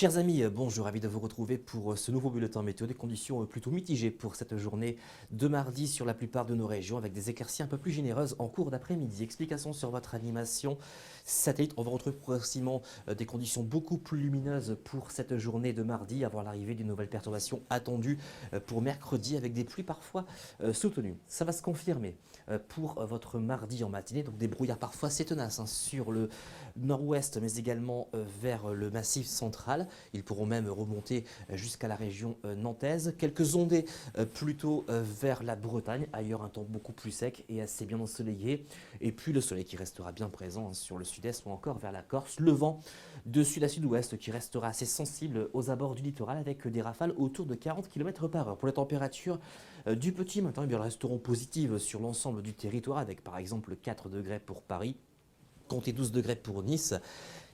Chers amis, bonjour, ravi de vous retrouver pour ce nouveau bulletin météo. Des conditions plutôt mitigées pour cette journée de mardi sur la plupart de nos régions avec des éclaircies un peu plus généreuses en cours d'après-midi. Explication sur votre animation satellite. On va retrouver progressivement des conditions beaucoup plus lumineuses pour cette journée de mardi avant l'arrivée d'une nouvelle perturbation attendue pour mercredi avec des pluies parfois soutenues. Ça va se confirmer pour votre mardi en matinée. Donc des brouillards parfois c'est tenace sur le nord-ouest mais également vers le massif central. Ils pourront même remonter jusqu'à la région nantaise. Quelques ondées plutôt vers la Bretagne. Ailleurs, un temps beaucoup plus sec et assez bien ensoleillé. Et puis le soleil qui restera bien présent sur le sud-est ou encore vers la Corse. Le vent de sud à sud-ouest qui restera assez sensible aux abords du littoral avec des rafales autour de 40 km/h. Pour les températures du petit matin, elles resteront positives sur l'ensemble du territoire avec par exemple 4 degrés pour Paris, comptez 12 degrés pour Nice,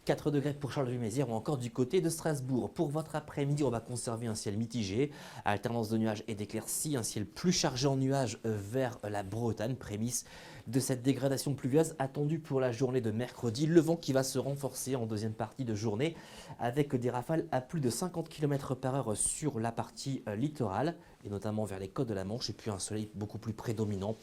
4 degrés pour Charleville-Mézières ou encore du côté de Strasbourg. Pour votre après-midi, on va conserver un ciel mitigé, alternance de nuages et d'éclaircies, un ciel plus chargé en nuages vers la Bretagne, prémisse de cette dégradation pluvieuse attendue pour la journée de mercredi. Le vent qui va se renforcer en deuxième partie de journée avec des rafales à plus de 50 km/h sur la partie littorale et notamment vers les côtes de la Manche et puis un soleil beaucoup plus prédominant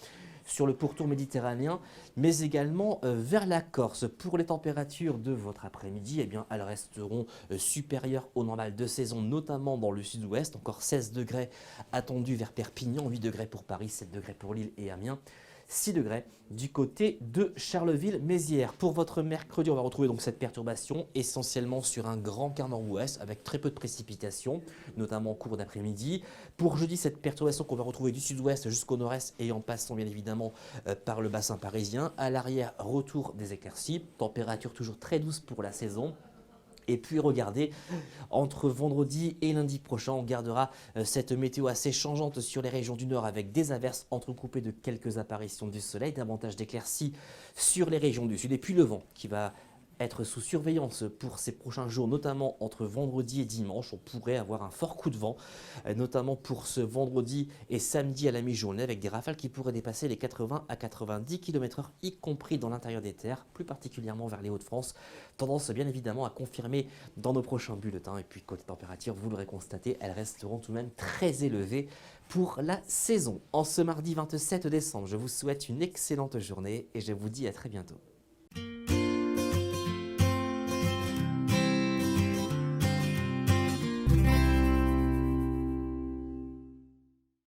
sur le pourtour méditerranéen, mais également vers la Corse. Pour les températures de votre après-midi, eh bien, elles resteront supérieures au normal de saison, notamment dans le sud-ouest. Encore 16 degrés attendus vers Perpignan, 8 degrés pour Paris, 7 degrés pour Lille et Amiens. 6 degrés du côté de Charleville-Mézières. Pour votre mercredi, on va retrouver donc cette perturbation essentiellement sur un grand quart nord-ouest avec très peu de précipitations, notamment en cours d'après-midi. Pour jeudi, cette perturbation qu'on va retrouver du sud-ouest jusqu'au nord-est et en passant bien évidemment par le bassin parisien. À l'arrière, retour des éclaircies, température toujours très douce pour la saison. Et puis regardez, entre vendredi et lundi prochain, on gardera cette météo assez changeante sur les régions du nord avec des averses entrecoupées de quelques apparitions du soleil, davantage d'éclaircies sur les régions du sud. Et puis le vent qui va être sous surveillance pour ces prochains jours, notamment entre vendredi et dimanche. On pourrait avoir un fort coup de vent, notamment pour ce vendredi et samedi à la mi-journée, avec des rafales qui pourraient dépasser les 80 à 90 km/h, y compris dans l'intérieur des terres, plus particulièrement vers les Hauts-de-France. Tendance bien évidemment à confirmer dans nos prochains bulletins. Et puis côté température, vous l'aurez constaté, elles resteront tout de même très élevées pour la saison. En ce mardi 27 décembre, je vous souhaite une excellente journée et je vous dis à très bientôt.